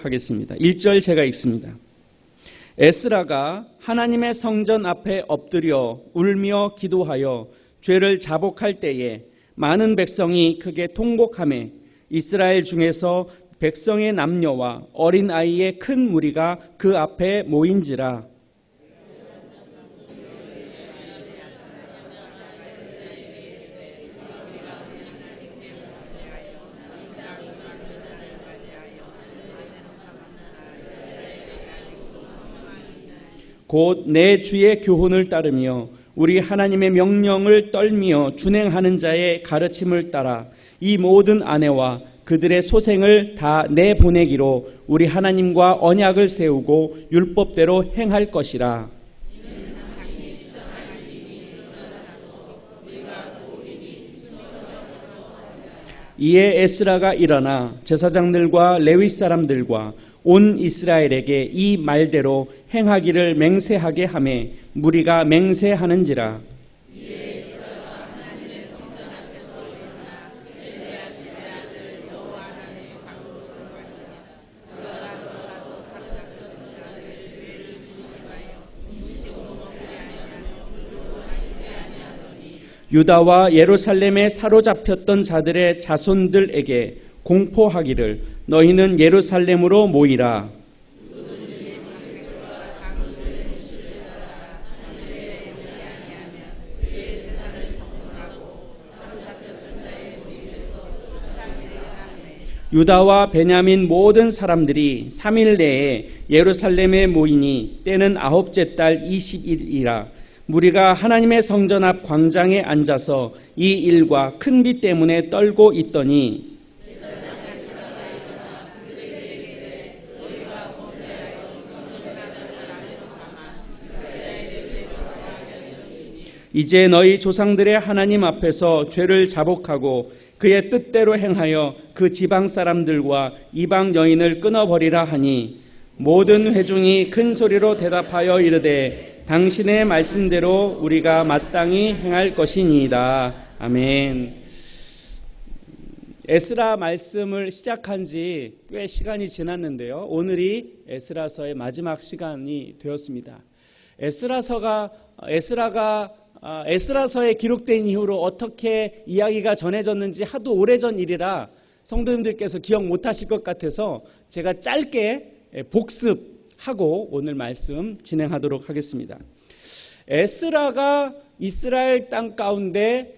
하겠습니다. 1절 제가 읽습니다. 에스라가 하나님의 성전 앞에 엎드려 울며 기도하여 죄를 자복할 때에 많은 백성이 크게 통곡하매 이스라엘 중에서 백성의 남녀와 어린 아이의 큰 무리가 그 앞에 모인지라. 곧 내 주의 교훈을 따르며 우리 하나님의 명령을 떨미어 준행하는 자의 가르침을 따라 이 모든 아내와 그들의 소생을 다 내보내기로 우리 하나님과 언약을 세우고 율법대로 행할 것이라. 이에 에스라가 일어나 제사장들과 레위 사람들과 온 이스라엘에게 이 말대로 행하기를 맹세하게 하매 무리가 맹세하는지라. 유다와 예루살렘에 사로잡혔던 자들의 자손들에게 공포하기를 너희는 예루살렘으로 모이라. 유다와 베냐민 모든 사람들이 3일 내에 예루살렘에 모이니 때는 9째 달 20일이라. 무리가 하나님의 성전 앞 광장에 앉아서 이 일과 큰 비 때문에 떨고 있더니 이제 너희 조상들의 하나님 앞에서 죄를 자복하고 그의 뜻대로 행하여 그 지방 사람들과 이방 여인을 끊어버리라 하니 모든 회중이 큰 소리로 대답하여 이르되 당신의 말씀대로 우리가 마땅히 행할 것이니이다. 아멘. 에스라 말씀을 시작한 지 꽤 시간이 지났는데요. 오늘이 에스라서의 마지막 시간이 되었습니다. 에스라서에 기록된 이후로 어떻게 이야기가 전해졌는지 하도 오래전 일이라 성도님들께서 기억 못하실 것 같아서 제가 짧게 복습하고 오늘 말씀 진행하도록 하겠습니다. 에스라가 이스라엘 땅 가운데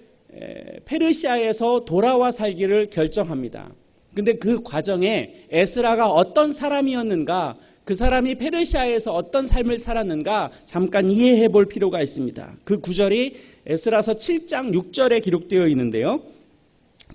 페르시아에서 돌아와 살기를 결정합니다. 근데 그 과정에 에스라가 어떤 사람이었는가, 그 사람이 페르시아에서 어떤 삶을 살았는가 잠깐 이해해 볼 필요가 있습니다. 그 구절이 에스라서 7장 6절에 기록되어 있는데요.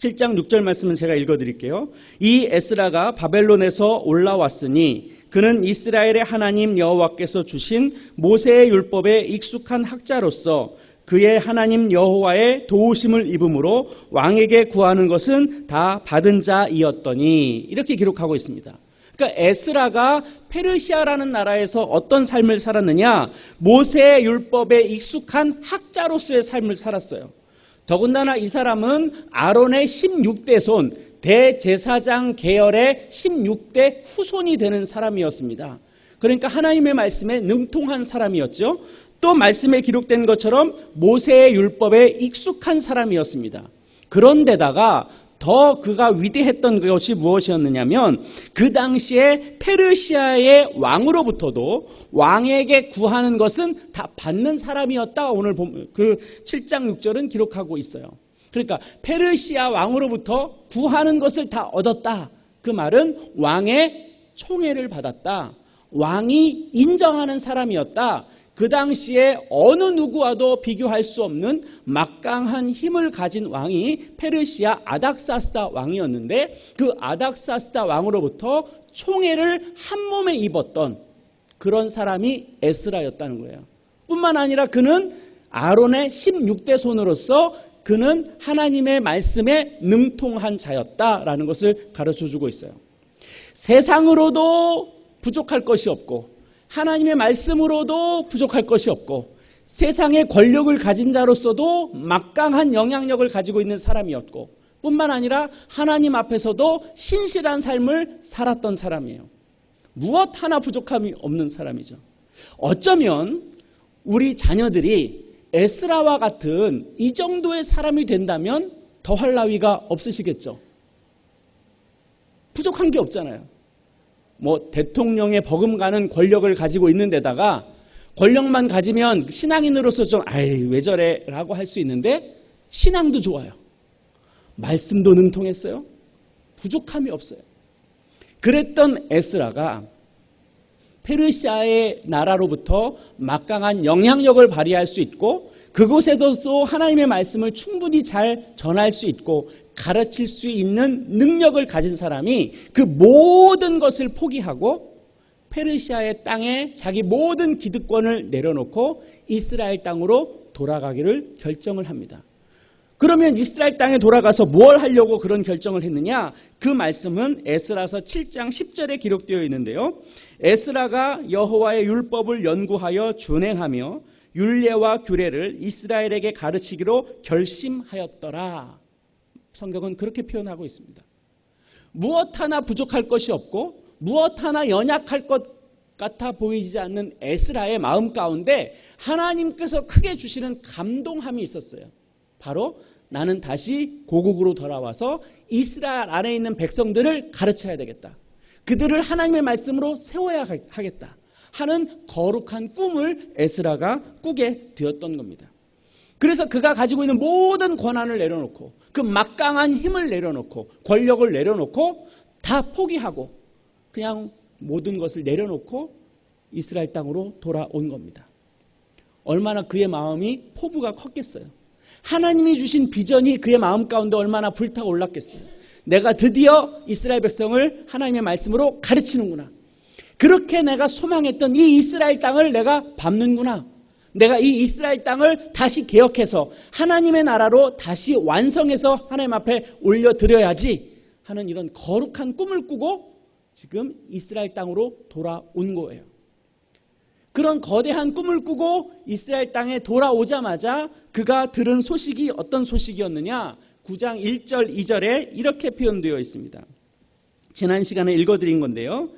7장 6절 말씀은 제가 읽어드릴게요. 이 에스라가 바벨론에서 올라왔으니 그는 이스라엘의 하나님 여호와께서 주신 모세의 율법에 익숙한 학자로서 그의 하나님 여호와의 도우심을 입음으로 왕에게 구하는 것은 다 받은 자이었더니 이렇게 기록하고 있습니다. 그러니까 에스라가 페르시아라는 나라에서 어떤 삶을 살았느냐? 모세의 율법에 익숙한 학자로서의 삶을 살았어요. 더군다나 이 사람은 아론의 16대 손, 대제사장 계열의 16대 후손이 되는 사람이었습니다. 그러니까 하나님의 말씀에 능통한 사람이었죠. 또 말씀에 기록된 것처럼 모세의 율법에 익숙한 사람이었습니다. 그런데다가 더 그가 위대했던 것이 무엇이었느냐면 그 당시에 페르시아의 왕으로부터도 왕에게 구하는 것은 다 받는 사람이었다. 오늘 그 7장 6절은 기록하고 있어요. 그러니까 페르시아 왕으로부터 구하는 것을 다 얻었다. 그 말은 왕의 총애를 받았다. 왕이 인정하는 사람이었다. 그 당시에 어느 누구와도 비교할 수 없는 막강한 힘을 가진 왕이 페르시아 아닥사스다 왕이었는데 그 아닥사스다 왕으로부터 총애를 한 몸에 입었던 그런 사람이 에스라였다는 거예요. 뿐만 아니라 그는 아론의 16대 손으로서 그는 하나님의 말씀에 능통한 자였다라는 것을 가르쳐주고 있어요. 세상으로도 부족할 것이 없고 하나님의 말씀으로도 부족할 것이 없고 세상의 권력을 가진 자로서도 막강한 영향력을 가지고 있는 사람이었고 뿐만 아니라 하나님 앞에서도 신실한 삶을 살았던 사람이에요. 무엇 하나 부족함이 없는 사람이죠. 어쩌면 우리 자녀들이 에스라와 같은 이 정도의 사람이 된다면 더할 나위가 없으시겠죠. 부족한 게 없잖아요. 뭐 대통령의 버금가는 권력을 가지고 있는 데다가 권력만 가지면 신앙인으로서 좀 왜 저래 라고 할 수 있는데 신앙도 좋아요. 말씀도 능통했어요. 부족함이 없어요. 그랬던 에스라가 페르시아의 나라로부터 막강한 영향력을 발휘할 수 있고 그곳에서도 하나님의 말씀을 충분히 잘 전할 수 있고 가르칠 수 있는 능력을 가진 사람이 그 모든 것을 포기하고 페르시아의 땅에 자기 모든 기득권을 내려놓고 이스라엘 땅으로 돌아가기를 결정을 합니다. 그러면 이스라엘 땅에 돌아가서 뭘 하려고 그런 결정을 했느냐? 그 말씀은 에스라서 7장 10절에 기록되어 있는데요. 에스라가 여호와의 율법을 연구하여 준행하며 율례와 규례를 이스라엘에게 가르치기로 결심하였더라. 성경은 그렇게 표현하고 있습니다. 무엇 하나 부족할 것이 없고 무엇 하나 연약할 것 같아 보이지 않는 에스라의 마음 가운데 하나님께서 크게 주시는 감동함이 있었어요. 바로 나는 다시 고국으로 돌아와서 이스라엘 안에 있는 백성들을 가르쳐야 되겠다. 그들을 하나님의 말씀으로 세워야 하겠다 하는 거룩한 꿈을 에스라가 꾸게 되었던 겁니다. 그래서 그가 가지고 있는 모든 권한을 내려놓고 그 막강한 힘을 내려놓고 권력을 내려놓고 다 포기하고 그냥 모든 것을 내려놓고 이스라엘 땅으로 돌아온 겁니다. 얼마나 그의 마음이 포부가 컸겠어요. 하나님이 주신 비전이 그의 마음 가운데 얼마나 불타올랐겠어요. 내가 드디어 이스라엘 백성을 하나님의 말씀으로 가르치는구나. 그렇게 내가 소망했던 이 이스라엘 땅을 내가 밟는구나. 내가 이 이스라엘 땅을 다시 개혁해서 하나님의 나라로 다시 완성해서 하나님 앞에 올려드려야지 하는 이런 거룩한 꿈을 꾸고 지금 이스라엘 땅으로 돌아온 거예요. 그런 거대한 꿈을 꾸고 이스라엘 땅에 돌아오자마자 그가 들은 소식이 어떤 소식이었느냐? 9장 1절 2절에 이렇게 표현되어 있습니다. 지난 시간에 읽어드린 건데요.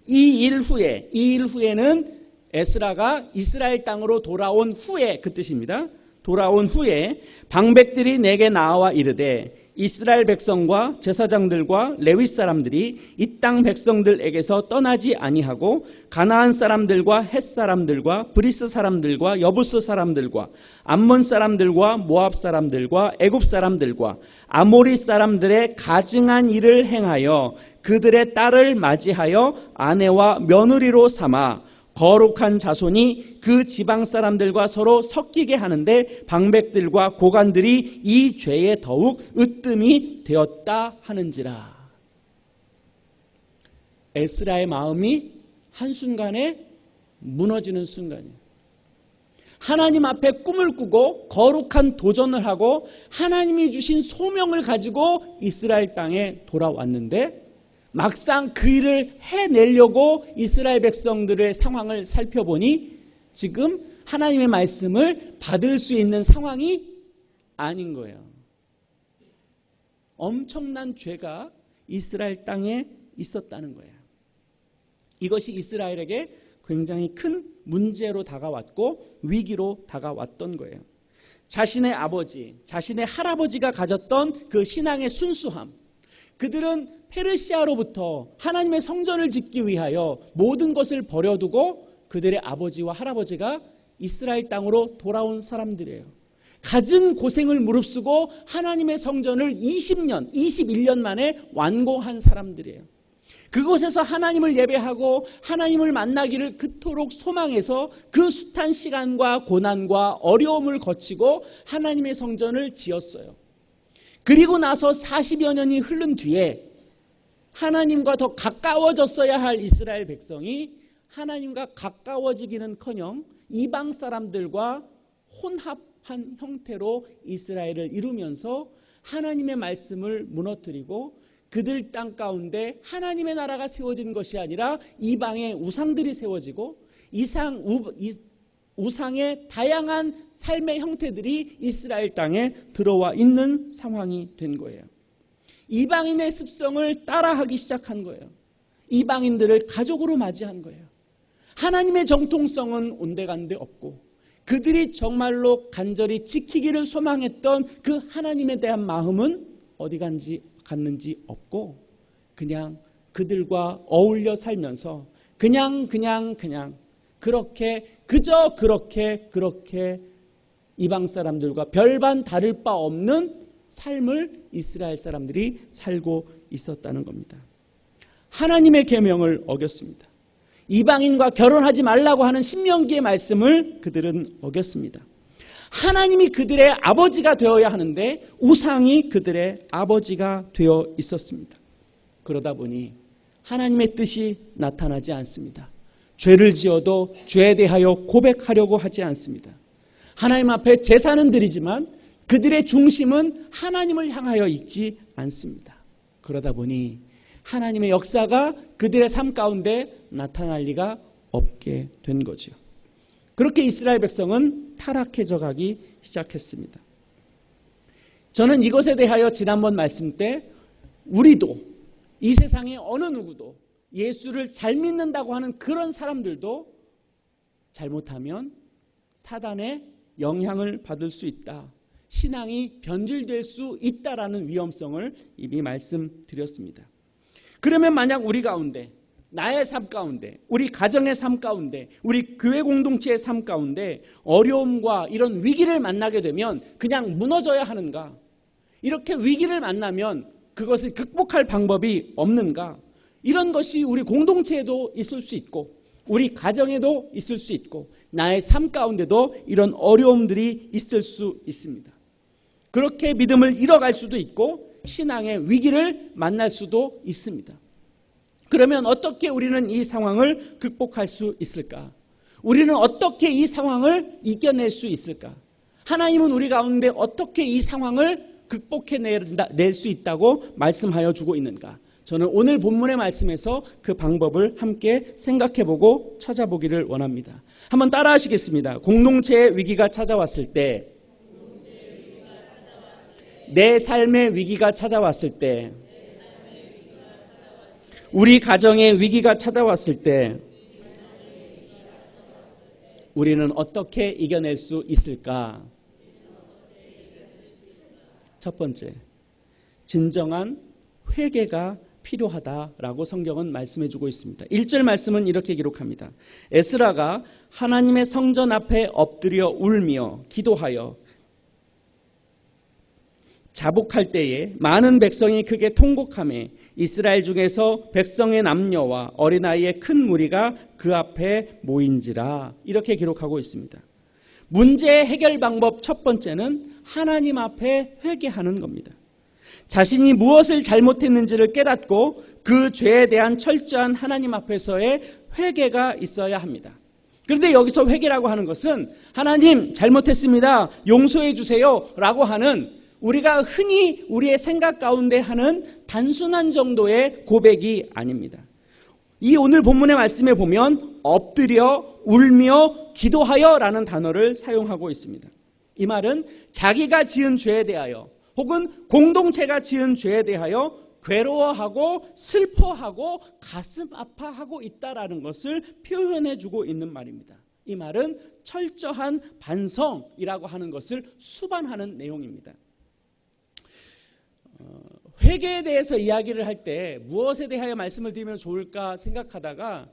이 일 후에는 에스라가 이스라엘 땅으로 돌아온 후에 그 뜻입니다. 돌아온 후에 방백들이 내게 나와 이르되 이스라엘 백성과 제사장들과 레위 사람들이 이 땅 백성들에게서 떠나지 아니하고 가나안 사람들과 헷 사람들과 브리스 사람들과 여부스 사람들과 암몬 사람들과 모압 사람들과 애굽 사람들과 아모리 사람들의 가증한 일을 행하여 그들의 딸을 맞이하여 아내와 며느리로 삼아 거룩한 자손이 그 지방 사람들과 서로 섞이게 하는데 방백들과 고관들이 이 죄에 더욱 으뜸이 되었다 하는지라. 에스라의 마음이 한순간에 무너지는 순간이에요. 하나님 앞에 꿈을 꾸고 거룩한 도전을 하고 하나님이 주신 소명을 가지고 이스라엘 땅에 돌아왔는데 막상 그 일을 해내려고 이스라엘 백성들의 상황을 살펴보니 지금 하나님의 말씀을 받을 수 있는 상황이 아닌 거예요. 엄청난 죄가 이스라엘 땅에 있었다는 거예요. 이것이 이스라엘에게 굉장히 큰 문제로 다가왔고 위기로 다가왔던 거예요. 자신의 아버지, 자신의 할아버지가 가졌던 그 신앙의 순수함, 그들은 페르시아로부터 하나님의 성전을 짓기 위하여 모든 것을 버려두고 그들의 아버지와 할아버지가 이스라엘 땅으로 돌아온 사람들이에요. 갖은 고생을 무릅쓰고 하나님의 성전을 20년, 21년 만에 완공한 사람들이에요. 그곳에서 하나님을 예배하고 하나님을 만나기를 그토록 소망해서 그 숱한 시간과 고난과 어려움을 거치고 하나님의 성전을 지었어요. 그리고 나서 40여 년이 흐른 뒤에 하나님과 더 가까워졌어야 할 이스라엘 백성이 하나님과 가까워지기는커녕 이방 사람들과 혼합한 형태로 이스라엘을 이루면서 하나님의 말씀을 무너뜨리고 그들 땅 가운데 하나님의 나라가 세워진 것이 아니라 이방의 우상들이 세워지고 우상의 다양한 삶의 형태들이 이스라엘 땅에 들어와 있는 상황이 된 거예요. 이방인의 습성을 따라하기 시작한 거예요. 이방인들을 가족으로 맞이한 거예요. 하나님의 정통성은 온데간데 없고 그들이 정말로 간절히 지키기를 소망했던 그 하나님에 대한 마음은 어디 갔는지 없고 그냥 그들과 어울려 살면서 그냥 그렇게 그저 그렇게 이방 사람들과 별반 다를 바 없는 삶을 이스라엘 사람들이 살고 있었다는 겁니다. 하나님의 계명을 어겼습니다. 이방인과 결혼하지 말라고 하는 신명기의 말씀을 그들은 어겼습니다. 하나님이 그들의 아버지가 되어야 하는데 우상이 그들의 아버지가 되어 있었습니다. 그러다 보니 하나님의 뜻이 나타나지 않습니다. 죄를 지어도 죄에 대하여 고백하려고 하지 않습니다. 하나님 앞에 제사는 드리지만 그들의 중심은 하나님을 향하여 있지 않습니다. 그러다 보니 하나님의 역사가 그들의 삶 가운데 나타날 리가 없게 된 거죠. 그렇게 이스라엘 백성은 타락해져 가기 시작했습니다. 저는 이것에 대하여 지난번 말씀 때 우리도 이 세상의 어느 누구도 예수를 잘 믿는다고 하는 그런 사람들도 잘못하면 사단의 영향을 받을 수 있다. 신앙이 변질될 수 있다라는 위험성을 이미 말씀드렸습니다. 그러면 만약 우리 가운데, 나의 삶 가운데, 우리 가정의 삶 가운데, 우리 교회 공동체의 삶 가운데 어려움과 이런 위기를 만나게 되면 그냥 무너져야 하는가? 이렇게 위기를 만나면 그것을 극복할 방법이 없는가? 이런 것이 우리 공동체에도 있을 수 있고 우리 가정에도 있을 수 있고 나의 삶 가운데도 이런 어려움들이 있을 수 있습니다. 그렇게 믿음을 잃어갈 수도 있고 신앙의 위기를 만날 수도 있습니다. 그러면 어떻게 우리는 이 상황을 극복할 수 있을까? 우리는 어떻게 이 상황을 이겨낼 수 있을까? 하나님은 우리 가운데 어떻게 이 상황을 극복해낼 수 있다고 말씀하여 주고 있는가? 저는 오늘 본문의 말씀에서 그 방법을 함께 생각해보고 찾아보기를 원합니다. 한번 따라 하시겠습니다. 공동체의 위기가 찾아왔을 때, 내 삶의 위기가 찾아왔을 때, 우리 가정의 위기가 찾아왔을 때 우리는 어떻게 이겨낼 수 있을까? 첫 번째, 진정한 회개가 필요하다라고 성경은 말씀해주고 있습니다. 1절 말씀은 이렇게 기록합니다. 에스라가 하나님의 성전 앞에 엎드려 울며 기도하여 자복할 때에 많은 백성이 크게 통곡하며 이스라엘 중에서 백성의 남녀와 어린아이의 큰 무리가 그 앞에 모인지라 이렇게 기록하고 있습니다. 문제의 해결 방법 첫 번째는 하나님 앞에 회개하는 겁니다. 자신이 무엇을 잘못했는지를 깨닫고 그 죄에 대한 철저한 하나님 앞에서의 회개가 있어야 합니다. 그런데 여기서 회개라고 하는 것은 하나님 잘못했습니다. 용서해 주세요 라고 하는 우리가 흔히 우리의 생각 가운데 하는 단순한 정도의 고백이 아닙니다. 이 오늘 본문의 말씀에 보면 엎드려 울며 기도하여 라는 단어를 사용하고 있습니다. 이 말은 자기가 지은 죄에 대하여 혹은 공동체가 지은 죄에 대하여 괴로워하고 슬퍼하고 가슴 아파하고 있다라는 것을 표현해 주고 있는 말입니다. 이 말은 철저한 반성이라고 하는 것을 수반하는 내용입니다. 회개에 대해서 이야기를 할 때 무엇에 대하여 말씀을 드리면 좋을까 생각하다가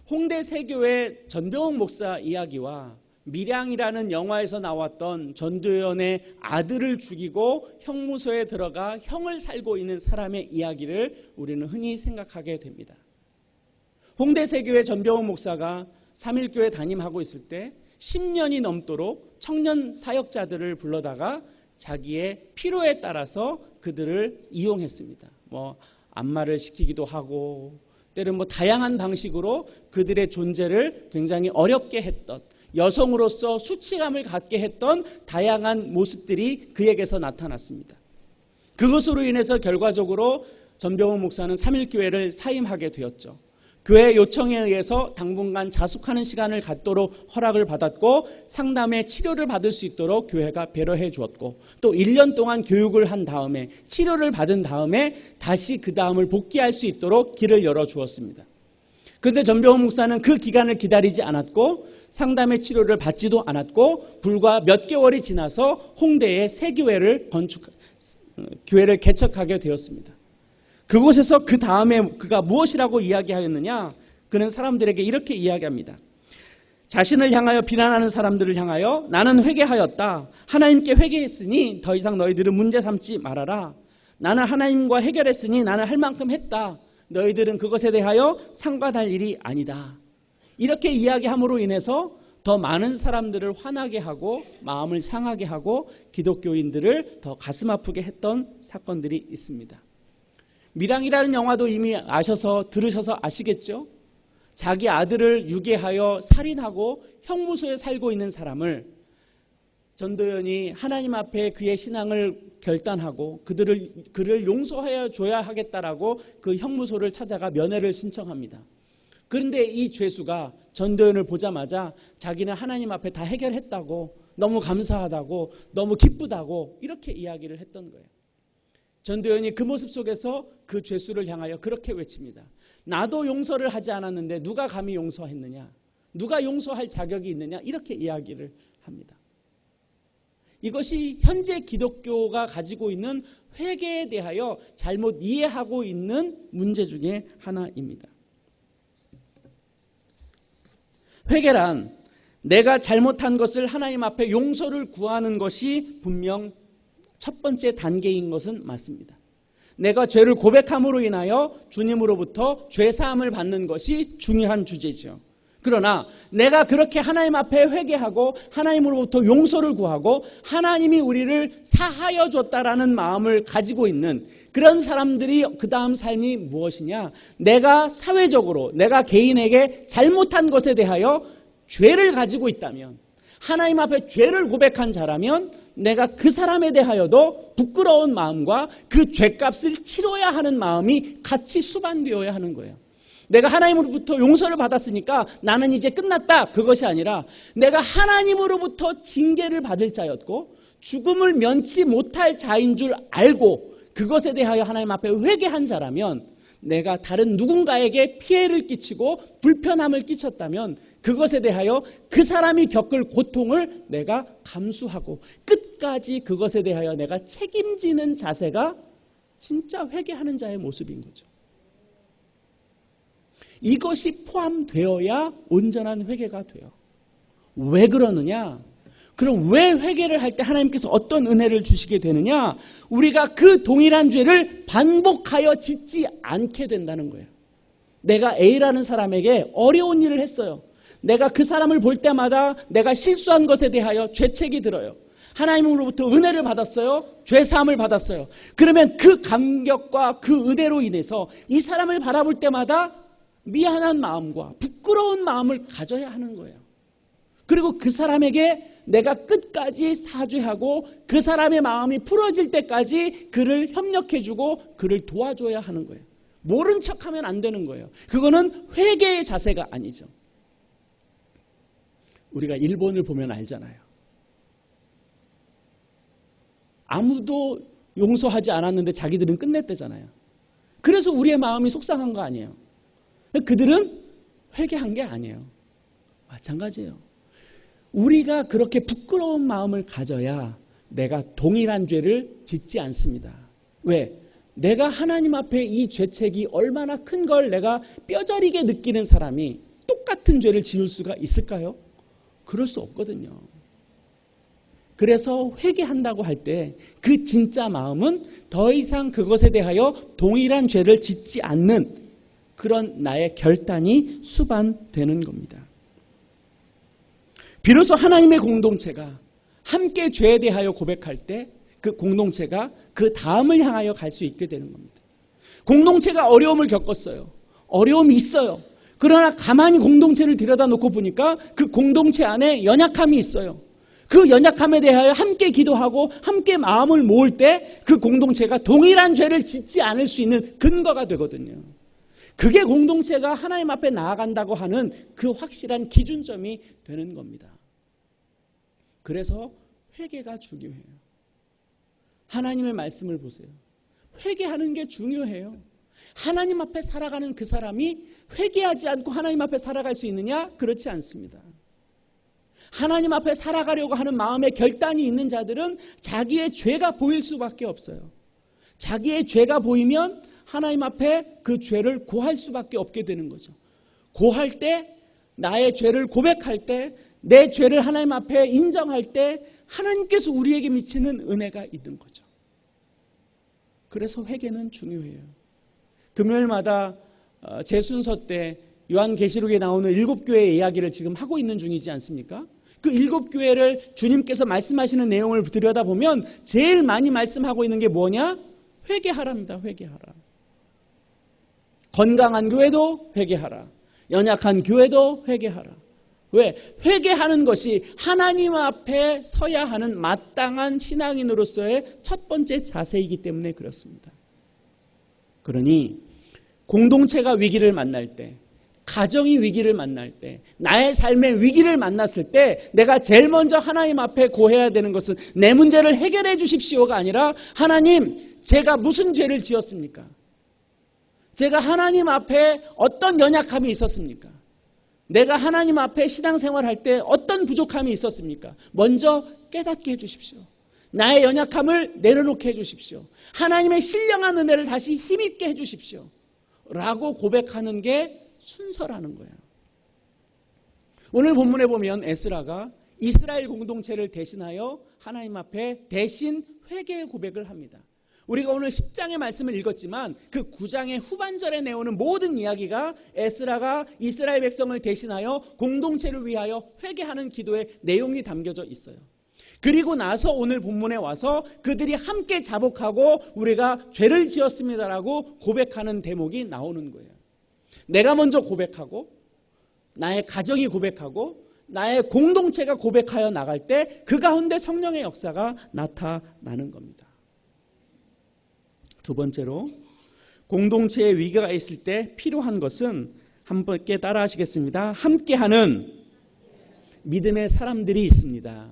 홍대 세교회 전병옥 목사 이야기와 밀양이라는 영화에서 나왔던 전도연의 아들을 죽이고 형무소에 들어가 형을 살고 있는 사람의 이야기를 우리는 흔히 생각하게 됩니다. 홍대 세교회 전병옥 목사가 3.1교회 담임하고 있을 때 10년이 넘도록 청년 사역자들을 불러다가 자기의 필요에 따라서 그들을 이용했습니다. 안마를 시키기도 하고 때로는 다양한 방식으로 그들의 존재를 굉장히 어렵게 했던 여성으로서 수치감을 갖게 했던 다양한 모습들이 그에게서 나타났습니다. 그것으로 인해서 결과적으로 전병옥 목사는 3.1교회를 사임하게 되었죠. 교회 요청에 의해서 당분간 자숙하는 시간을 갖도록 허락을 받았고 상담의 치료를 받을 수 있도록 교회가 배려해 주었고 또 1년 동안 교육을 한 다음에 치료를 받은 다음에 다시 그 다음을 복귀할 수 있도록 길을 열어 주었습니다. 그런데 전병훈 목사는 그 기간을 기다리지 않았고 상담의 치료를 받지도 않았고 불과 몇 개월이 지나서 홍대에 새 교회를 개척하게 되었습니다. 그곳에서 그 다음에 그가 무엇이라고 이야기하였느냐? 그는 사람들에게 이렇게 이야기합니다. 자신을 향하여 비난하는 사람들을 향하여 나는 회개하였다. 하나님께 회개했으니 더 이상 너희들은 문제 삼지 말아라. 나는 하나님과 해결했으니 나는 할 만큼 했다. 너희들은 그것에 대하여 상관할 일이 아니다. 이렇게 이야기함으로 인해서 더 많은 사람들을 화나게 하고 마음을 상하게 하고 기독교인들을 더 가슴 아프게 했던 사건들이 있습니다. 밀양이라는 영화도 이미 들으셔서 아시겠죠? 자기 아들을 유괴하여 살인하고 형무소에 살고 있는 사람을 전도연이 하나님 앞에 그의 신앙을 결단하고 그를 용서하여 줘야 하겠다라고 그 형무소를 찾아가 면회를 신청합니다. 그런데 이 죄수가 전도연을 보자마자 자기는 하나님 앞에 다 해결했다고, 너무 감사하다고, 너무 기쁘다고 이렇게 이야기를 했던 거예요. 전도연이 그 모습 속에서 그 죄수를 향하여 그렇게 외칩니다. 나도 용서를 하지 않았는데 누가 감히 용서했느냐? 누가 용서할 자격이 있느냐? 이렇게 이야기를 합니다. 이것이 현재 기독교가 가지고 있는 회개에 대하여 잘못 이해하고 있는 문제 중에 하나입니다. 회개란 내가 잘못한 것을 하나님 앞에 용서를 구하는 것이 분명 첫 번째 단계인 것은 맞습니다. 내가 죄를 고백함으로 인하여 주님으로부터 죄사함을 받는 것이 중요한 주제죠. 그러나 내가 그렇게 하나님 앞에 회개하고 하나님으로부터 용서를 구하고 하나님이 우리를 사하여 줬다라는 마음을 가지고 있는 그런 사람들이 그 다음 삶이 무엇이냐? 내가 사회적으로 내가 개인에게 잘못한 것에 대하여 죄를 가지고 있다면, 하나님 앞에 죄를 고백한 자라면 내가 그 사람에 대하여도 부끄러운 마음과 그 죄값을 치러야 하는 마음이 같이 수반되어야 하는 거예요. 내가 하나님으로부터 용서를 받았으니까 나는 이제 끝났다. 그것이 아니라 내가 하나님으로부터 징계를 받을 자였고 죽음을 면치 못할 자인 줄 알고 그것에 대하여 하나님 앞에 회개한 자라면, 내가 다른 누군가에게 피해를 끼치고 불편함을 끼쳤다면 그것에 대하여 그 사람이 겪을 고통을 내가 감수하고 끝까지 그것에 대하여 내가 책임지는 자세가 진짜 회개하는 자의 모습인 거죠. 이것이 포함되어야 온전한 회개가 돼요. 왜 그러느냐? 그럼 왜 회개를 할 때 하나님께서 어떤 은혜를 주시게 되느냐? 우리가 그 동일한 죄를 반복하여 짓지 않게 된다는 거예요. 내가 A라는 사람에게 어려운 일을 했어요. 내가 그 사람을 볼 때마다 내가 실수한 것에 대하여 죄책이 들어요. 하나님으로부터 은혜를 받았어요. 죄사함을 받았어요. 그러면 그 감격과 그 은혜로 인해서 이 사람을 바라볼 때마다 미안한 마음과 부끄러운 마음을 가져야 하는 거예요. 그리고 그 사람에게 내가 끝까지 사죄하고 그 사람의 마음이 풀어질 때까지 그를 협력해주고 그를 도와줘야 하는 거예요. 모른 척하면 안 되는 거예요. 그거는 회개의 자세가 아니죠. 우리가 일본을 보면 알잖아요. 아무도 용서하지 않았는데 자기들은 끝냈대잖아요. 그래서 우리의 마음이 속상한 거 아니에요. 그들은 회개한 게 아니에요. 마찬가지예요. 우리가 그렇게 부끄러운 마음을 가져야 내가 동일한 죄를 짓지 않습니다. 왜? 내가 하나님 앞에 이 죄책이 얼마나 큰 걸 내가 뼈저리게 느끼는 사람이 똑같은 죄를 지을 수가 있을까요? 그럴 수 없거든요. 그래서 회개한다고 할 때 그 진짜 마음은 더 이상 그것에 대하여 동일한 죄를 짓지 않는 그런 나의 결단이 수반되는 겁니다. 비로소 하나님의 공동체가 함께 죄에 대하여 고백할 때 그 공동체가 그 다음을 향하여 갈 수 있게 되는 겁니다. 공동체가 어려움을 겪었어요. 어려움이 있어요. 그러나 가만히 공동체를 들여다놓고 보니까 그 공동체 안에 연약함이 있어요. 그 연약함에 대하여 함께 기도하고 함께 마음을 모을 때 그 공동체가 동일한 죄를 짓지 않을 수 있는 근거가 되거든요. 그게 공동체가 하나님 앞에 나아간다고 하는 그 확실한 기준점이 되는 겁니다. 그래서 회개가 중요해요. 하나님의 말씀을 보세요. 회개하는 게 중요해요. 하나님 앞에 살아가는 그 사람이 회개하지 않고 하나님 앞에 살아갈 수 있느냐? 그렇지 않습니다. 하나님 앞에 살아가려고 하는 마음의 결단이 있는 자들은 자기의 죄가 보일 수밖에 없어요. 자기의 죄가 보이면 하나님 앞에 그 죄를 고할 수밖에 없게 되는 거죠. 고할 때, 나의 죄를 고백할 때, 내 죄를 하나님 앞에 인정할 때 하나님께서 우리에게 미치는 은혜가 있는 거죠. 그래서 회개는 중요해요. 금요일마다 제 순서 때 요한계시록에 나오는 7교회의 이야기를 지금 하고 있는 중이지 않습니까? 그 7교회를 주님께서 말씀하시는 내용을 들여다보면 제일 많이 말씀하고 있는 게 뭐냐? 회개하랍니다. 회개하라. 건강한 교회도 회개하라. 연약한 교회도 회개하라. 왜? 회개하는 것이 하나님 앞에 서야 하는 마땅한 신앙인으로서의 첫 번째 자세이기 때문에 그렇습니다. 그러니 공동체가 위기를 만날 때, 가정이 위기를 만날 때, 나의 삶의 위기를 만났을 때 내가 제일 먼저 하나님 앞에 고해야 되는 것은 내 문제를 해결해 주십시오가 아니라 하나님, 제가 무슨 죄를 지었습니까? 제가 하나님 앞에 어떤 연약함이 있었습니까? 내가 하나님 앞에 신앙생활할 때 어떤 부족함이 있었습니까? 먼저 깨닫게 해주십시오. 나의 연약함을 내려놓게 해주십시오. 하나님의 신령한 은혜를 다시 힘있게 해주십시오. 라고 고백하는 게 순서라는 거예요. 오늘 본문에 보면 에스라가 이스라엘 공동체를 대신하여 하나님 앞에 대신 회개의 고백을 합니다. 우리가 오늘 10장의 말씀을 읽었지만 그 9장의 후반절에 내오는 모든 이야기가 에스라가 이스라엘 백성을 대신하여 공동체를 위하여 회개하는 기도의 내용이 담겨져 있어요. 그리고 나서 오늘 본문에 와서 그들이 함께 자복하고 우리가 죄를 지었습니다라고 고백하는 대목이 나오는 거예요. 내가 먼저 고백하고 나의 가정이 고백하고 나의 공동체가 고백하여 나갈 때 그 가운데 성령의 역사가 나타나는 겁니다. 두 번째로 공동체에 위기가 있을 때 필요한 것은 함께 따라 하시겠습니다. 함께하는 믿음의 사람들이 있습니다.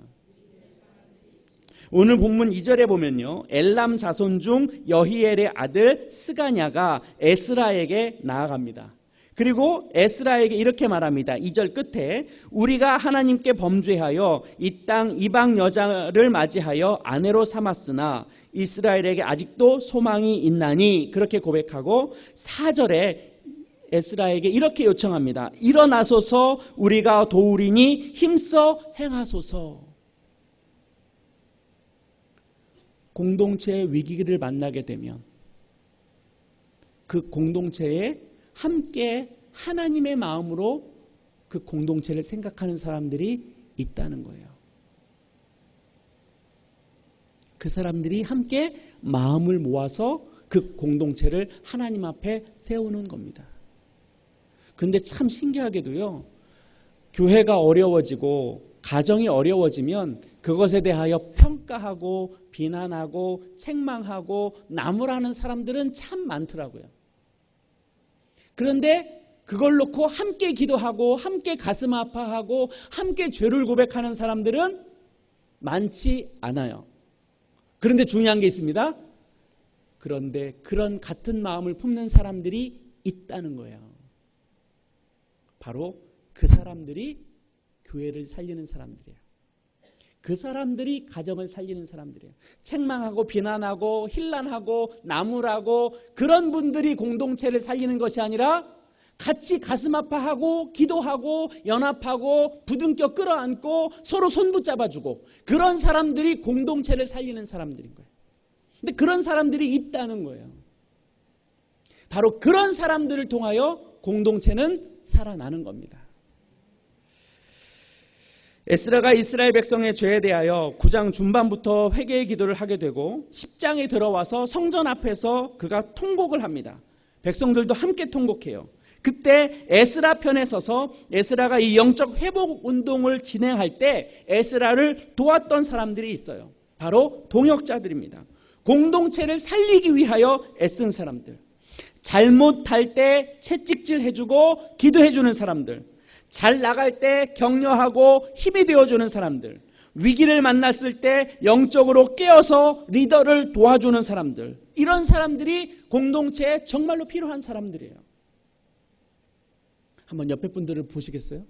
오늘 본문 2절에 보면요. 엘람 자손 중 여히엘의 아들 스가냐가 에스라에게 나아갑니다. 그리고 에스라에게 이렇게 말합니다. 2절 끝에 우리가 하나님께 범죄하여 이 땅 이방 여자를 맞이하여 아내로 삼았으나 이스라엘에게 아직도 소망이 있나니 그렇게 고백하고 4절에 에스라에게 이렇게 요청합니다. 일어나소서 우리가 도우리니 힘써 행하소서. 공동체의 위기를 만나게 되면 그 공동체에 함께 하나님의 마음으로 그 공동체를 생각하는 사람들이 있다는 거예요. 그 사람들이 함께 마음을 모아서 그 공동체를 하나님 앞에 세우는 겁니다. 그런데 참 신기하게도요. 교회가 어려워지고 가정이 어려워지면 그것에 대하여 평가하고 비난하고 책망하고 나무라는 사람들은 참 많더라고요. 그런데 그걸 놓고 함께 기도하고 함께 가슴 아파하고 함께 죄를 고백하는 사람들은 많지 않아요. 그런데 중요한 게 있습니다. 그런데 그런 같은 마음을 품는 사람들이 있다는 거예요. 바로 그 사람들이 교회를 살리는 사람들이에요. 그 사람들이 가정을 살리는 사람들이에요. 책망하고 비난하고 힐난하고 나무라고 그런 분들이 공동체를 살리는 것이 아니라 같이 가슴 아파하고 기도하고 연합하고 부둥켜 끌어안고 서로 손 붙잡아주고 그런 사람들이 공동체를 살리는 사람들인 거예요. 근데 그런 사람들이 있다는 거예요. 바로 그런 사람들을 통하여 공동체는 살아나는 겁니다. 에스라가 이스라엘 백성의 죄에 대하여 9장 중반부터 회개의 기도를 하게 되고 10장에 들어와서 성전 앞에서 그가 통곡을 합니다. 백성들도 함께 통곡해요. 그때 에스라 편에 서서 에스라가 이 영적 회복 운동을 진행할 때 에스라를 도왔던 사람들이 있어요. 바로 동역자들입니다. 공동체를 살리기 위하여 애쓴 사람들. 잘못할 때 채찍질 해주고 기도해주는 사람들, 잘 나갈 때 격려하고 힘이 되어주는 사람들, 위기를 만났을 때 영적으로 깨어서 리더를 도와주는 사람들, 이런 사람들이 공동체에 정말로 필요한 사람들이에요. 한번 옆에 분들을 보시겠어요?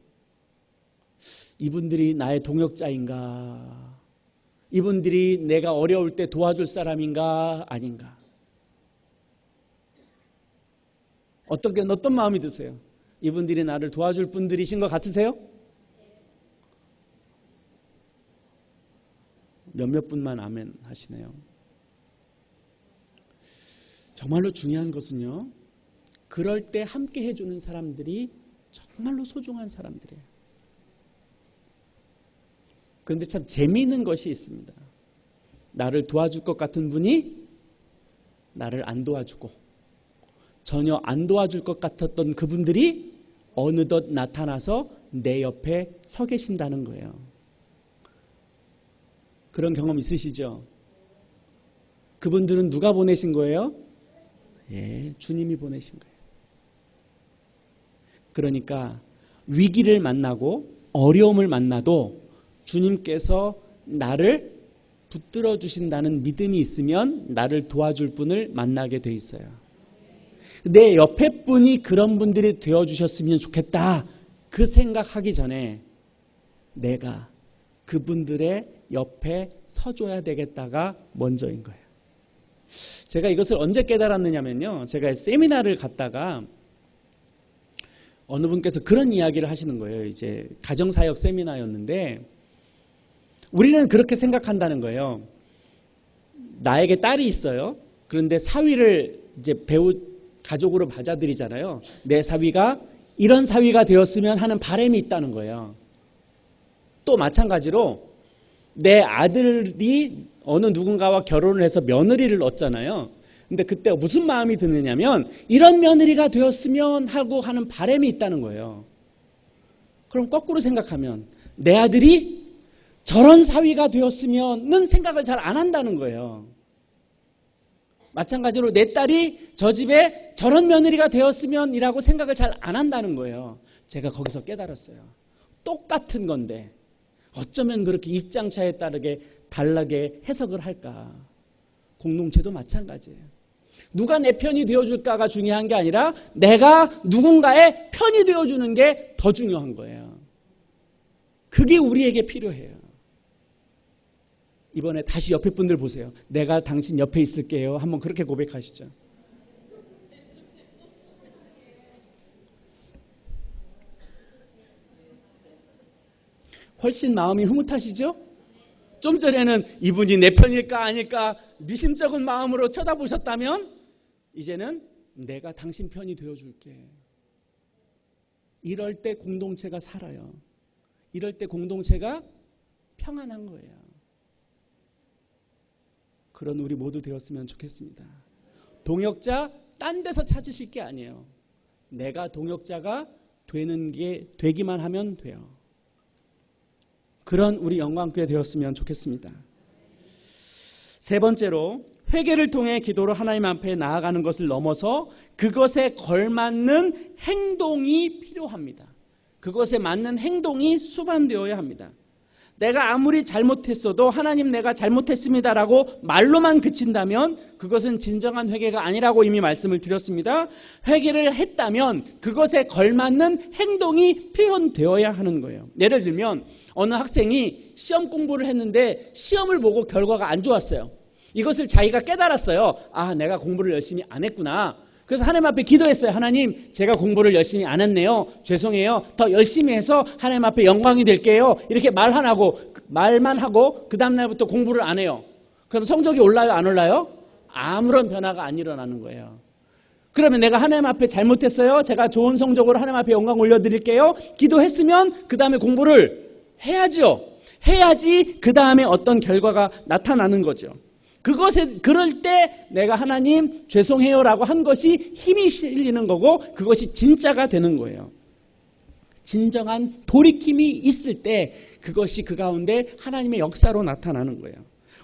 이분들이 나의 동역자인가? 이분들이 내가 어려울 때 도와줄 사람인가? 아닌가? 어떤 마음이 드세요? 이분들이 나를 도와줄 분들이신 것 같으세요? 몇몇 분만 아멘 하시네요. 정말로 중요한 것은요, 그럴 때 함께 해주는 사람들이 정말로 소중한 사람들이에요. 그런데 참 재미있는 것이 있습니다. 나를 도와줄 것 같은 분이 나를 안 도와주고, 전혀 안 도와줄 것 같았던 그분들이 어느덧 나타나서 내 옆에 서 계신다는 거예요. 그런 경험 있으시죠? 그분들은 누가 보내신 거예요? 예, 주님이 보내신 거예요. 그러니까 위기를 만나고 어려움을 만나도 주님께서 나를 붙들어 주신다는 믿음이 있으면 나를 도와줄 분을 만나게 돼 있어요. 내 옆에 분이 그런 분들이 되어주셨으면 좋겠다, 그 생각하기 전에 내가 그분들의 옆에 서줘야 되겠다가 먼저인 거예요. 제가 이것을 언제 깨달았느냐면요, 제가 세미나를 갔다가 어느 분께서 그런 이야기를 하시는 거예요. 이제 가정사역 세미나였는데 우리는 그렇게 생각한다는 거예요. 나에게 딸이 있어요. 그런데 사위를 이제 배우 가족으로 맞아들이잖아요. 내 사위가 이런 사위가 되었으면 하는 바람이 있다는 거예요. 또 마찬가지로 내 아들이 어느 누군가와 결혼을 해서 며느리를 얻잖아요. 근데 그때 무슨 마음이 드느냐면 이런 며느리가 되었으면 하고 하는 바람이 있다는 거예요. 그럼 거꾸로 생각하면 내 아들이 저런 사위가 되었으면은 생각을 잘 안 한다는 거예요. 마찬가지로 내 딸이 저 집에 저런 며느리가 되었으면이라고 생각을 잘 안 한다는 거예요. 제가 거기서 깨달았어요. 똑같은 건데 어쩌면 그렇게 입장차에 따르게 다르게 해석을 할까? 공동체도 마찬가지예요. 누가 내 편이 되어줄까가 중요한 게 아니라 내가 누군가의 편이 되어주는 게 더 중요한 거예요. 그게 우리에게 필요해요. 이번에 다시 옆에 분들 보세요. 내가 당신 옆에 있을게요. 한번 그렇게 고백하시죠. 훨씬 마음이 흐뭇하시죠? 좀 전에는 이분이 내 편일까 아닐까 미심쩍은 마음으로 쳐다보셨다면 이제는 내가 당신 편이 되어줄게. 이럴 때 공동체가 살아요. 이럴 때 공동체가 평안한 거예요. 그런 우리 모두 되었으면 좋겠습니다. 동역자 딴 데서 찾으실 게 아니에요. 내가 동역자가 되기만 하면 돼요. 그런 우리 영광교회 되었으면 좋겠습니다. 세 번째로 회개를 통해 기도로 하나님 앞에 나아가는 것을 넘어서 그것에 걸맞는 행동이 필요합니다. 그것에 맞는 행동이 수반되어야 합니다. 내가 아무리 잘못했어도 하나님 내가 잘못했습니다라고 말로만 그친다면 그것은 진정한 회개가 아니라고 이미 말씀을 드렸습니다. 회개를 했다면 그것에 걸맞는 행동이 표현되어야 하는 거예요. 예를 들면 어느 학생이 시험 공부를 했는데 시험을 보고 결과가 안 좋았어요. 이것을 자기가 깨달았어요. 아, 내가 공부를 열심히 안 했구나. 그래서 하나님 앞에 기도했어요. 하나님, 제가 공부를 열심히 안 했네요. 죄송해요. 더 열심히 해서 하나님 앞에 영광이 될게요. 이렇게 말만 하고 그 다음날부터 공부를 안 해요. 그럼 성적이 올라요? 안 올라요? 아무런 변화가 안 일어나는 거예요. 그러면 내가 하나님 앞에 잘못했어요. 제가 좋은 성적으로 하나님 앞에 영광 올려드릴게요. 기도했으면 그 다음에 공부를 해야죠. 해야지 그 다음에 어떤 결과가 나타나는 거죠. 그럴 때 내가 하나님 죄송해요라고 한 것이 힘이 실리는 거고 그것이 진짜가 되는 거예요. 진정한 돌이킴이 있을 때 그것이 그 가운데 하나님의 역사로 나타나는 거예요.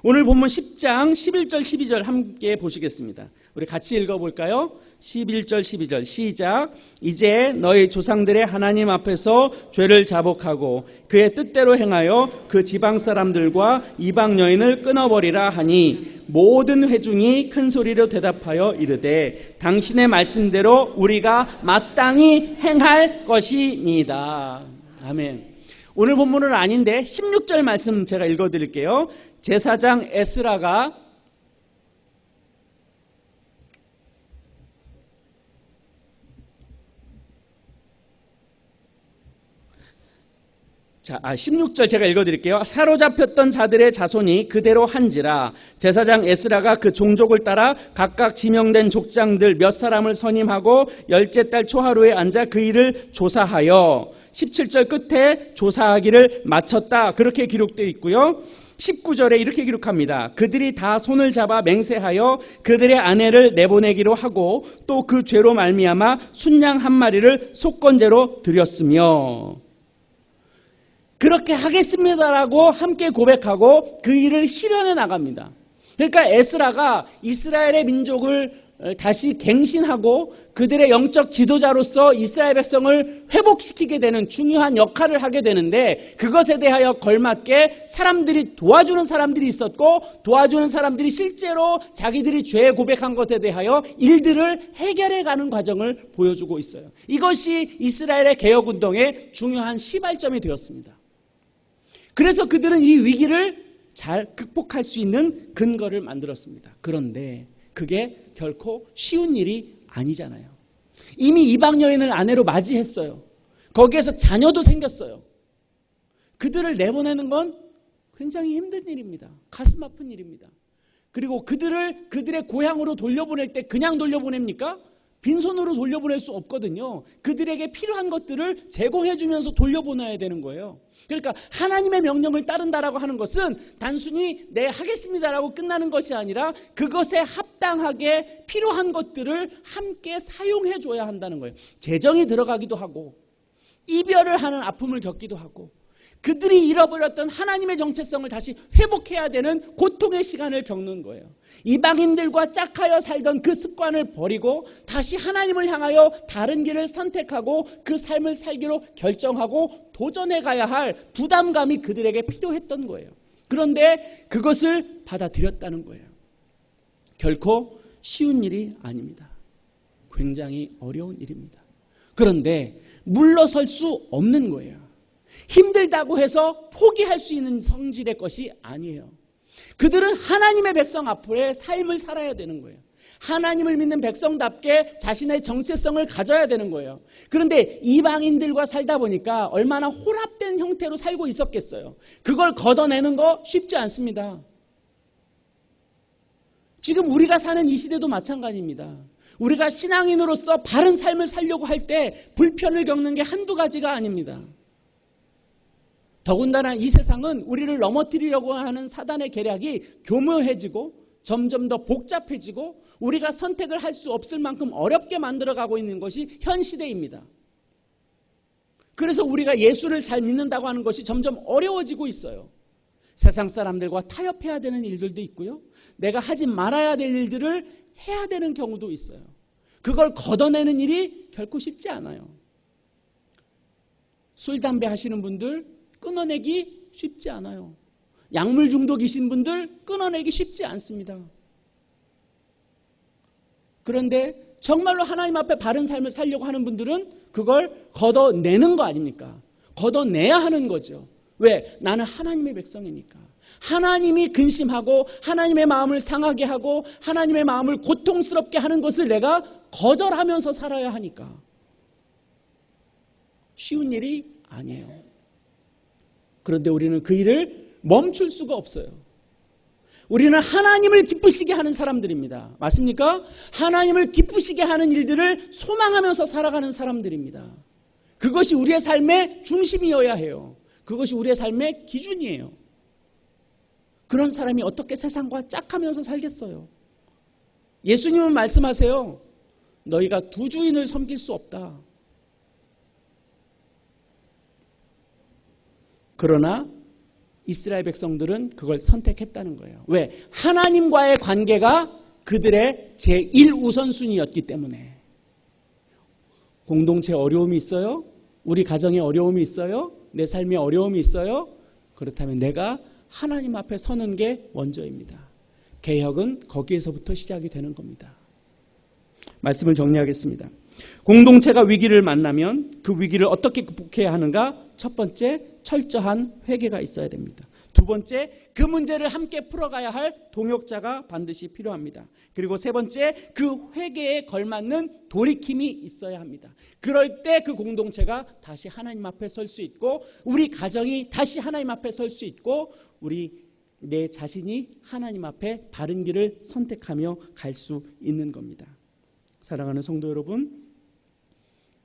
오늘 본문 10장 11절 12절 함께 보시겠습니다. 우리 같이 읽어볼까요? 11절 12절 시작. 이제 너희 조상들의 하나님 앞에서 죄를 자복하고 그의 뜻대로 행하여 그 지방 사람들과 이방 여인을 끊어버리라 하니 모든 회중이 큰 소리로 대답하여 이르되 당신의 말씀대로 우리가 마땅히 행할 것이니이다. 아멘. 오늘 본문은 아닌데 16절 말씀 제가 읽어드릴게요. 제사장 에스라가 자, 16절 제가 읽어드릴게요. 사로잡혔던 자들의 자손이 그대로 한지라 제사장 에스라가 그 종족을 따라 각각 지명된 족장들 몇 사람을 선임하고 10째 달 초하루에 앉아 그 일을 조사하여 17절 끝에 조사하기를 마쳤다. 그렇게 기록되어 있고요. 19절에 이렇게 기록합니다. 그들이 다 손을 잡아 맹세하여 그들의 아내를 내보내기로 하고 또 그 죄로 말미암아 순양 한 마리를 속건제로 드렸으며 그렇게 하겠습니다라고 함께 고백하고 그 일을 실현해 나갑니다. 그러니까 에스라가 이스라엘의 민족을 다시 갱신하고 그들의 영적 지도자로서 이스라엘 백성을 회복시키게 되는 중요한 역할을 하게 되는데 그것에 대하여 걸맞게 사람들이 도와주는 사람들이 있었고 도와주는 사람들이 실제로 자기들이 죄 고백한 것에 대하여 일들을 해결해 가는 과정을 보여주고 있어요. 이것이 이스라엘의 개혁운동의 중요한 시발점이 되었습니다. 그래서 그들은 이 위기를 잘 극복할 수 있는 근거를 만들었습니다. 그런데 그게 결코 쉬운 일이 아니잖아요. 이미 이방 여인을 아내로 맞이했어요. 거기에서 자녀도 생겼어요. 그들을 내보내는 건 굉장히 힘든 일입니다. 가슴 아픈 일입니다. 그리고 그들의 고향으로 돌려보낼 때 그냥 돌려보냅니까? 빈손으로 돌려보낼 수 없거든요. 그들에게 필요한 것들을 제공해주면서 돌려보내야 되는 거예요. 그러니까 하나님의 명령을 따른다라고 하는 것은 단순히 네 하겠습니다라고 끝나는 것이 아니라 그것에 합당하게 필요한 것들을 함께 사용해 줘야 한다는 거예요. 재정이 들어가기도 하고 이별을 하는 아픔을 겪기도 하고 그들이 잃어버렸던 하나님의 정체성을 다시 회복해야 되는 고통의 시간을 겪는 거예요. 이방인들과 짝하여 살던 그 습관을 버리고 다시 하나님을 향하여 다른 길을 선택하고 그 삶을 살기로 결정하고 도전해 가야 할 부담감이 그들에게 필요했던 거예요. 그런데 그것을 받아들였다는 거예요. 결코 쉬운 일이 아닙니다. 굉장히 어려운 일입니다. 그런데 물러설 수 없는 거예요. 힘들다고 해서 포기할 수 있는 성질의 것이 아니에요. 그들은 하나님의 백성 앞에 삶을 살아야 되는 거예요. 하나님을 믿는 백성답게 자신의 정체성을 가져야 되는 거예요. 그런데 이방인들과 살다 보니까 얼마나 혼합된 형태로 살고 있었겠어요. 그걸 걷어내는 거 쉽지 않습니다. 지금 우리가 사는 이 시대도 마찬가지입니다. 우리가 신앙인으로서 바른 삶을 살려고 할 때 불편을 겪는 게 한두 가지가 아닙니다. 더군다나 이 세상은 우리를 넘어뜨리려고 하는 사단의 계략이 교묘해지고 점점 더 복잡해지고 우리가 선택을 할 수 없을 만큼 어렵게 만들어가고 있는 것이 현 시대입니다. 그래서 우리가 예수를 잘 믿는다고 하는 것이 점점 어려워지고 있어요. 세상 사람들과 타협해야 되는 일들도 있고요. 내가 하지 말아야 될 일들을 해야 되는 경우도 있어요. 그걸 걷어내는 일이 결코 쉽지 않아요. 술, 담배 하시는 분들 끊어내기 쉽지 않아요. 약물 중독이신 분들 끊어내기 쉽지 않습니다. 그런데 정말로 하나님 앞에 바른 삶을 살려고 하는 분들은 그걸 걷어내는 거 아닙니까? 걷어내야 하는 거죠. 왜? 나는 하나님의 백성이니까. 하나님이 근심하고 하나님의 마음을 상하게 하고 하나님의 마음을 고통스럽게 하는 것을 내가 거절하면서 살아야 하니까. 쉬운 일이 아니에요. 그런데 우리는 그 일을 멈출 수가 없어요. 우리는 하나님을 기쁘시게 하는 사람들입니다. 맞습니까? 하나님을 기쁘시게 하는 일들을 소망하면서 살아가는 사람들입니다. 그것이 우리의 삶의 중심이어야 해요. 그것이 우리의 삶의 기준이에요. 그런 사람이 어떻게 세상과 짝하면서 살겠어요? 예수님은 말씀하세요. 너희가 두 주인을 섬길 수 없다. 그러나 이스라엘 백성들은 그걸 선택했다는 거예요. 왜? 하나님과의 관계가 그들의 제1우선순위였기 때문에. 공동체 어려움이 있어요? 우리 가정에 어려움이 있어요? 내 삶에 어려움이 있어요? 그렇다면 내가 하나님 앞에 서는 게 먼저입니다. 개혁은 거기에서부터 시작이 되는 겁니다. 말씀을 정리하겠습니다. 공동체가 위기를 만나면 그 위기를 어떻게 극복해야 하는가? 첫 번째, 철저한 회개가 있어야 됩니다. 두 번째, 그 문제를 함께 풀어가야 할 동역자가 반드시 필요합니다. 그리고 세 번째, 그 회개에 걸맞는 돌이킴이 있어야 합니다. 그럴 때 그 공동체가 다시 하나님 앞에 설 수 있고, 우리 가정이 다시 하나님 앞에 설 수 있고, 내 자신이 하나님 앞에 바른 길을 선택하며 갈 수 있는 겁니다. 사랑하는 성도 여러분,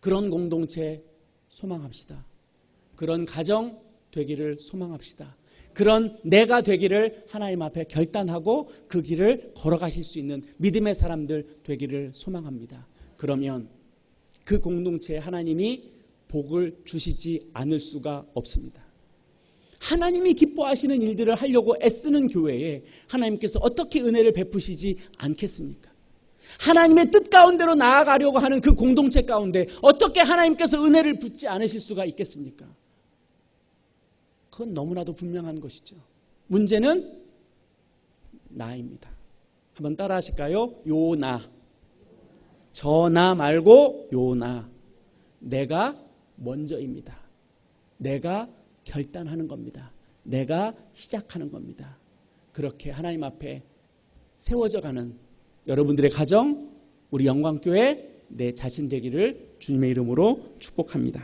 그런 공동체 소망합시다. 그런 가정 되기를 소망합시다. 그런 내가 되기를 하나님 앞에 결단하고 그 길을 걸어가실 수 있는 믿음의 사람들 되기를 소망합니다. 그러면 그 공동체에 하나님이 복을 주시지 않을 수가 없습니다. 하나님이 기뻐하시는 일들을 하려고 애쓰는 교회에 하나님께서 어떻게 은혜를 베푸시지 않겠습니까? 하나님의 뜻 가운데로 나아가려고 하는 그 공동체 가운데 어떻게 하나님께서 은혜를 붓지 않으실 수가 있겠습니까? 그건 너무나도 분명한 것이죠. 문제는 나입니다. 한번 따라 하실까요? 요나. 저나 말고 요나. 내가 먼저입니다. 내가 결단하는 겁니다. 내가 시작하는 겁니다. 그렇게 하나님 앞에 세워져 가는 여러분들의 가정, 우리 영광교회 내 자신 되기를 주님의 이름으로 축복합니다.